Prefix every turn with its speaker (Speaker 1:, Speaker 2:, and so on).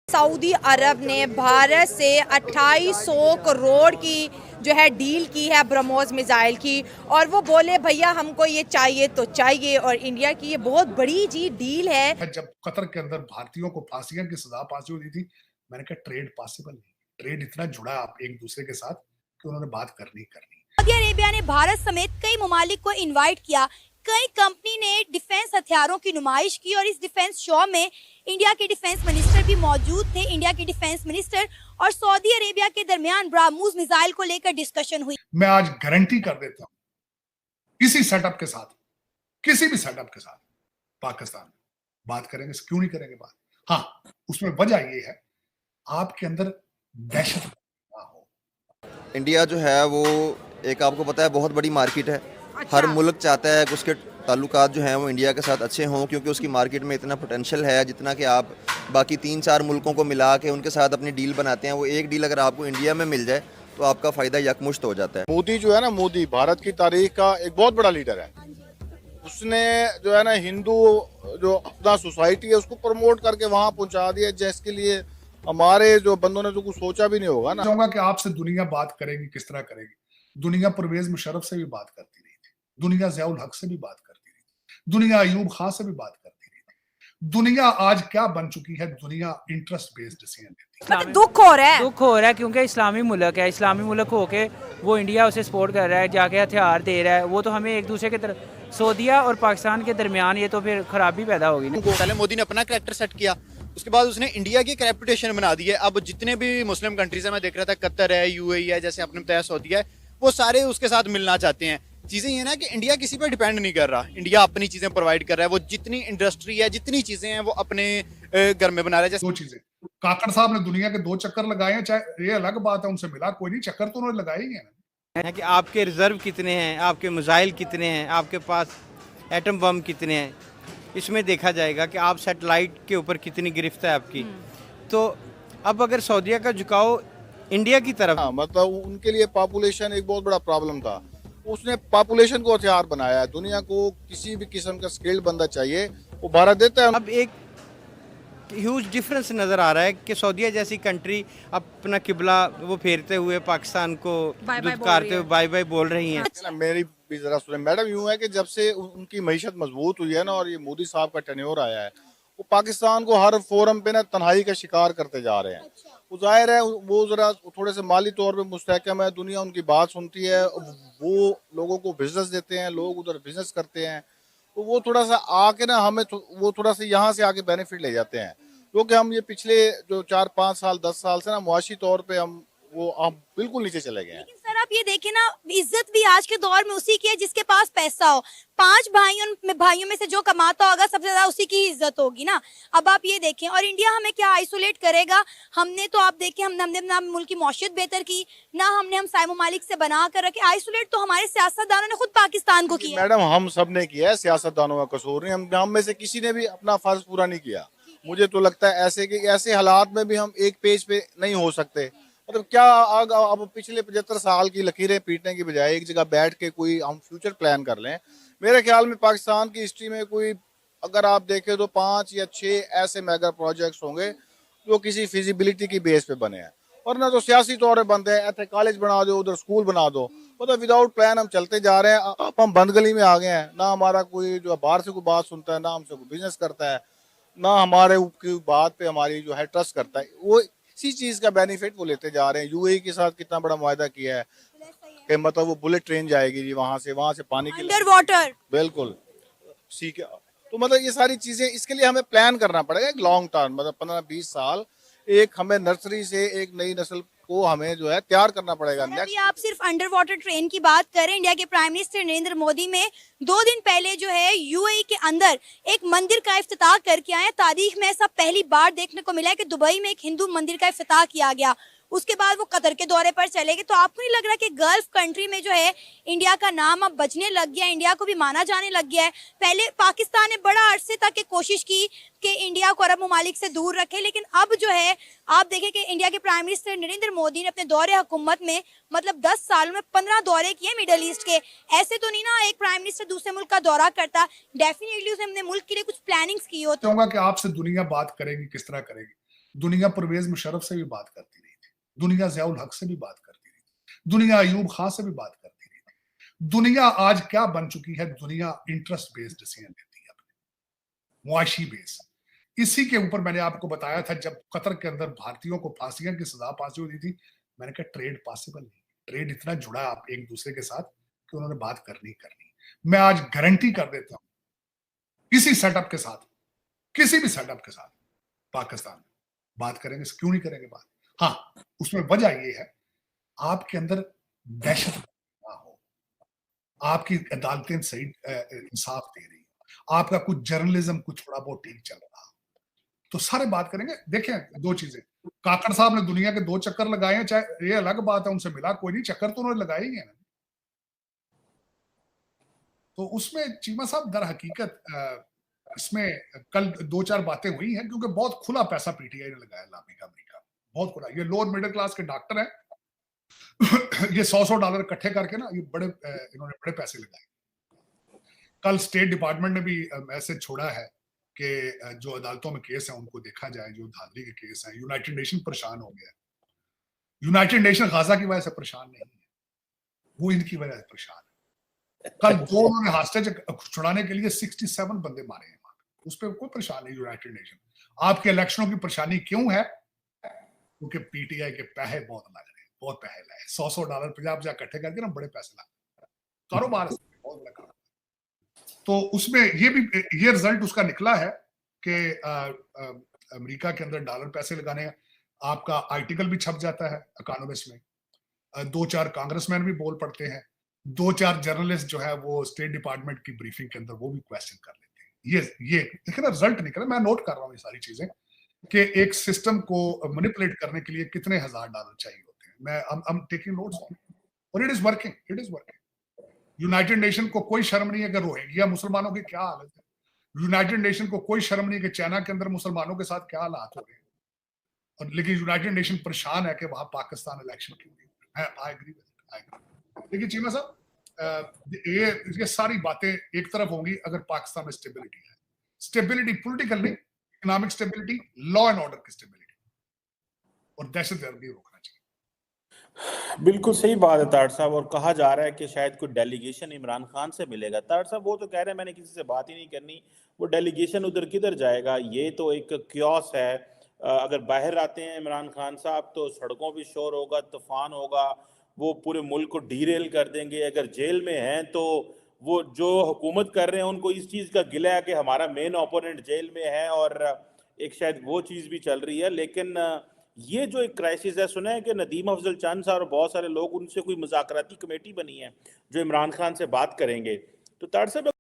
Speaker 1: Saudi अरब ने भारत से 2800 करोड़ की जो है डील की है ब्रह्मोस मिसाइल की, और वो बोले भैया हमको ये चाहिए तो चाहिए, और इंडिया की ये बहुत बड़ी जी डील है।
Speaker 2: जब कतर के अंदर भारतीयों को फांसियों की सजा फांसी हुई थी, मैंने कहा ट्रेड पॉसिबल नहीं, ट्रेड इतना जुड़ा आप एक दूसरे के साथ कि उन्होंने बात करनी करनी।
Speaker 1: सऊदी अरेबिया ने भारत समेत कई ममालिक को इनवाइट किया। कई कंपनी ने डिफेंस हथियारों की नुमाइश की और इस डिफेंस शो में इंडिया के डिफेंस मिनिस्टर भी मौजूद थे। इंडिया के डिफेंस मिनिस्टर और सऊदी अरेबिया के दरमियान ब्रह्मोस मिसाइल को लेकर डिस्कशन हुई।
Speaker 2: मैं आज गारंटी कर देता हूं, इसी सेटअप के साथ, किसी भी सेटअप के साथ पाकिस्तान में बात करेंगे। क्यों नहीं करेंगे बात? हाँ, उसमें वजह ये है आपके अंदर दहशत ना हो।
Speaker 3: इंडिया जो है वो एक आपको पता है बहुत बड़ी मार्केट है। हर मुल्क चाहता है कि उसके ताल्लुकात जो हैं वो इंडिया के साथ अच्छे हों, क्योंकि उसकी मार्केट में इतना पोटेंशियल है जितना कि आप बाकी 3-4 मुल्कों को मिला के उनके साथ अपनी डील बनाते हैं। वो एक डील अगर आपको इंडिया में मिल जाए तो आपका फ़ायदा यकमुश्त हो जाता है।
Speaker 4: मोदी जो है ना, मोदी भारत की तारीख का एक बहुत बड़ा लीडर है। उसने जो है ना हिंदू जो अपना सोसाइटी है उसको प्रमोट करके वहाँ पहुँचा दिया, जिसके लिए हमारे जो बंदों ने तो कुछ सोचा भी नहीं होगा ना।
Speaker 2: चाहूंगा कि आपसे दुनिया बात करेगी, किस तरह करेगी। दुनिया परवेज मुशर्रफ से भी बात करती रही थी, दुनिया ज़ियाउल हक से भी बात करती रही थी, दुनिया अयूब खान से भी बात करती रही थी। दुनिया आज क्या बन चुकी है? दुनिया इंटरेस्ट बेस्ड डिसीजन लेती है।
Speaker 1: दुख हो रहा है
Speaker 5: क्योंकि इस्लामी मुल्क है। इस्लामी मुल्क होके वो इंडिया उसे सपोर्ट कर रहा है, जाके हथियार दे रहा है। वो तो हमें एक दूसरे के तरफ, सऊदीया और पाकिस्तान के दरमियान ये तो फिर खराबी पैदा होगी ना।
Speaker 6: पहले मोदी ने अपना कैरेक्टर सेट किया, उसके बाद उसने इंडिया की रेपुटेशन बना दी है। अब जितने भी मुस्लिम कंट्रीज है, मैं देख रहा था कतर है, यूएई है, जैसे आपने बताया सऊदी है, वो सारे उसके साथ मिलना चाहते हैं। चीजें ये ना कि इंडिया किसी पर डिपेंड नहीं कर रहा, इंडिया अपनी चीजें प्रोवाइड कर रहा है। वो जितनी इंडस्ट्री है, जितनी चीजें हैं, वो अपने घर में बना रहा है।
Speaker 2: दो चीजें, काकड़ साहब ने दुनिया के 2 चक्कर लगाए हैं, चाहे ये अलग बात है उनसे मिला कोई नहीं, चक्कर तो उन्होंने लगाए ही हैं।
Speaker 7: है कि आपके रिजर्व कितने हैं, आपके मिसाइल कितने हैं, आपके पास एटम बम कितने हैं, इसमें देखा जाएगा कि आप सैटेलाइट के ऊपर कितनी गिरफ्त है आपकी। तो अब अगर सऊदीया का झुकाव इंडिया की तरफ,
Speaker 4: मतलब उनके लिए पॉपुलेशन एक बहुत बड़ा प्रॉब्लम था। उसने पॉपुलेशन को हथियार बनाया है। दुनिया को किसी भी किस्म का स्किल्ड बंदा चाहिए, वो भारत देता है।
Speaker 7: अब एक ह्यूज डिफरेंस नज़र आ रहा है कि सऊदीया जैसी कंट्री अपना किबला वो फेरते हुए पाकिस्तान को दुत्कारते हुए बाय बाय बोल रही हैं।
Speaker 4: ना मेरी भी जरा सुने मैडम, यूं है कि जब से उनकी मईशत मजबूत हुई है ना, और ये मोदी साहब का टेन्योर आया है, वो पाकिस्तान को हर फोरम पे ना तन्हाई का शिकार करते जा रहे हैं। वो जाहिर है वो जरा थोड़े से माली तौर पे मुस्तहकम है, दुनिया उनकी बात सुनती है, वो लोगों को बिजनेस देते हैं, लोग उधर बिजनेस करते हैं। तो वो थोड़ा सा आके ना हमें वो थोड़ा सा यहाँ से आके बेनिफिट ले जाते हैं, क्योंकि हम ये पिछले जो 4-5 साल 10 साल से ना मुआशी तौर पे हम बिल्कुल नीचे चले गए हैं।
Speaker 1: लेकिन सर आप ये देखें ना, इज्जत भी आज के दौर में उसी की है जिसके पास पैसा हो। 5 भाइयों में से जो कमाता होगा सबसे ज्यादा उसी की इज्जत होगी ना। अब आप ये देखें, और इंडिया हमें क्या आइसोलेट करेगा? हमने तो आप देखें, हमने ना मुल्क की मौशियत बेहतर की, ना हम साय ममालिक से बना कर रखे। आइसोलेट तो हमारे सियासतदानों ने खुद पाकिस्तान को किया।
Speaker 4: मैडम हम सब ने किया है, सियासतदानों का कसूर नहीं। हम में से किसी ने भी अपना फर्ज पूरा नहीं किया। मुझे तो लगता है ऐसे हालात में भी हम एक पेज पे नहीं हो सकते। मतलब क्या अब पिछले 75 साल की लकीरें पीटने की बजाय एक जगह बैठ के कोई हम फ्यूचर प्लान कर लें। मेरे ख्याल में पाकिस्तान की हिस्ट्री में कोई, अगर आप देखें तो 5 या 6 ऐसे मेगा प्रोजेक्ट्स होंगे जो किसी फिजिबिलिटी की बेस पे बने हैं, और ना तो सियासी तौर पे बनते हैं। ऐसे कॉलेज बना दो, उधर स्कूल बना दो, मतलब विदाउट प्लान हम चलते जा रहे हैं। अब हम बंद गली में आ गए हैं। ना हमारा कोई जो बाहर से कोई बात सुनता है, ना हमसे कोई बिजनेस करता है, ना हमारे की बात पे हमारी जो है ट्रस्ट करता है। वो इसी चीज का बेनिफिट वो लेते जा रहे हैं। यूएई के साथ कितना बड़ा मुआहदा किया है कि मतलब वो बुलेट ट्रेन जाएगी जी, वहां से पानी की
Speaker 1: अंडर वाटर,
Speaker 4: बिल्कुल सीख। तो मतलब ये सारी चीजें, इसके लिए हमें प्लान करना पड़ेगा एक लॉन्ग टर्म, मतलब 15-20 साल। एक हमें नर्सरी से एक नई नस्ल को हमें जो है तैयार करना पड़ेगा।
Speaker 1: अभी आप सिर्फ अंडर वाटर ट्रेन की बात करें, इंडिया के प्राइम मिनिस्टर नरेंद्र मोदी में 2 दिन पहले जो है यूएई के अंदर एक मंदिर का इफ्तिताह करके आए। तारीख में ऐसा पहली बार देखने को मिला है कि दुबई में एक हिंदू मंदिर का इफ्तिताह किया गया। उसके बाद वो कतर के दौरे पर चले गए। तो आपको नहीं लग रहा कि गल्फ कंट्री में जो है इंडिया का नाम अब बजने लग गया, इंडिया को भी माना जाने लग गया है? पहले पाकिस्तान ने बड़ा अरसे तक के कोशिश की कि इंडिया को अरब ममालिक से दूर रखे, लेकिन अब जो है आप देखें कि इंडिया के प्राइम मिनिस्टर नरेंद्र मोदी ने अपने दौरे हुकूमत में मतलब 10 सालों में 15 दौरे किए मिडल ईस्ट के। ऐसे तो नहीं ना एक प्राइम मिनिस्टर दूसरे मुल्क का दौरा करता, डेफिनेटली उसने अपने मुल्क के लिए कुछ प्लानिंग्स की होती।
Speaker 2: चाहूंगा कि आपसे दुनिया बात करेगी, किस तरह करेगी। दुनिया परवेज मुशर्रफ से भी बात करती रही थी, दुनिया ज़ियाउल हक से भी बात करती रही थी, दुनिया अयूब खान से भी बात करती रही थी। दुनिया आज क्या बन चुकी है? दुनिया इंटरेस्ट बेस्ड डिसीजन लेती है, अपने मुआशी बेस। इसी के ऊपर मैंने आपको बताया था जब कतर के अंदर भारतीयों को फांसियों की सजा पास हुई थी, मैंने कहा ट्रेड पॉसिबल नहीं, ट्रेड इतना जुड़ा आप एक दूसरे के साथ कि उन्होंने बात करनी करनी। मैं आज गारंटी कर देता हूं इसी सेटअप के साथ, किसी भी सेटअप के साथ पाकिस्तान में बात करेंगे, क्यों नहीं करेंगे बात। हाँ, उसमें वजह ये है आपके अंदर दहशत ना हो, आपकी अदालतें सही इंसाफ दे रही, आपका कुछ जर्नलिज्म कुछ थोड़ा बहुत ठीक चल रहा, तो सारे बात करेंगे। देखें दो चीजें, काकड़ साहब ने दुनिया के 2 चक्कर लगाए हैं, चाहे ये अलग बात है उनसे मिला कोई नहीं, चक्कर तो उन्होंने लगाए ही है। तो उसमें चीमा साहब दर हकीकत इसमें कल 2-4 बातें हुई हैं, क्योंकि बहुत खुला पैसा पीटीआई ने लगाया लामी का अमेरिका, बहुत खुला। ये लोअर मिडिल क्लास के डॉक्टर हैं ये $100 इकट्ठे करके ना ये बड़े इन्होंने बड़े पैसे लगाए। कल स्टेट डिपार्टमेंट ने भी मैसेज छोड़ा है कि जो अदालतों में केस है उनको देखा जाए, जो धांधली के केस हैं। यूनाइटेड नेशन परेशान हो गया, यूनाइटेड नेशन गाजा की वजह से परेशान नहीं है, वो इनकी वजह से परेशान है। कल 2 उन्होंने हॉस्टेज छुड़ाने के लिए 67 बंदे मारे हैं, उस पर कोई परेशान नहीं यूनाइटेड नेशन। आपके इलेक्शनों की परेशानी क्यों है? क्योंकि पीटीआई के पैसे बहुत लग रहे हैं, बहुत पैसे लगे, $100 50 इकट्ठे करके ना बड़े पैसे लगे, कारोबार बहुत बड़ा कारोबार। तो उसमें ये भी ये रिजल्ट उसका निकला है कि अमेरिका के अंदर डॉलर पैसे लगाने का आपका आर्टिकल भी छप जाता है इकोनॉमिस्ट में, 2-4 कांग्रेसमैन भी बोल पड़ते हैं, 2-4 जर्नलिस्ट जो है वो स्टेट डिपार्टमेंट की ब्रीफिंग के अंदर वो भी क्वेश्चन कर लेते हैं। ये देखिए ना रिजल्ट निकला, मैं नोट कर रहा हूँ ये सारी चीजें कि एक सिस्टम को मैनिपुलेट करने के लिए कितने $1000 चाहिए होते हैं। मैं I'm taking notes on it, और it is working, it is working. United nation को कोई शर्म नहीं है कि रोहिंग्या मुसलमानों की क्या हालत है, यूनाइटेड नेशन को कोई शर्म नहीं है कि चाइना के अंदर मुसलमानों के साथ क्या हालात हो रहे हैं, और लेकिन यूनाइटेड नेशन परेशान है कि वहां पाकिस्तान इलेक्शन क्यों नहीं हो रहा है। I agree with it. देखिए चीमा साहब, ये सारी बातें एक तरफ होंगी अगर पाकिस्तान में स्टेबिलिटी है, स्टेबिलिटी पॉलिटिकल नहीं, economic stability, law and order की स्टेबिलिटी, और दहशतगर्दी रोकना चाहिए।
Speaker 8: बिल्कुल सही बात है ताड़ साहब, और कहा जा रहा है कि शायद कोई डेलीगेशन इमरान खान से मिलेगा। ताड़ साहब वो तो कह रहे हैं मैंने किसी से बात ही नहीं करनी, वो डेलीगेशन उधर किधर जाएगा? ये तो एक क्योस है। अगर बाहर आते हैं इमरान खान साहब तो सड़कों पे शोर होगा, तूफान होगा, वो पूरे मुल्क को डीरेल कर देंगे। अगर जेल में हैं तो वो जो हुकूमत कर रहे हैं उनको इस चीज़ का गिला है कि हमारा मेन ओपोनेंट जेल में है, और एक शायद वो चीज़ भी चल रही है। लेकिन ये जो एक क्राइसिस है, सुना है कि नदीम अफजल चंद साहब और बहुत सारे लोग, उनसे कोई मुज़ाकराती कमेटी बनी है जो इमरान खान से बात करेंगे। तो ताड़ साहब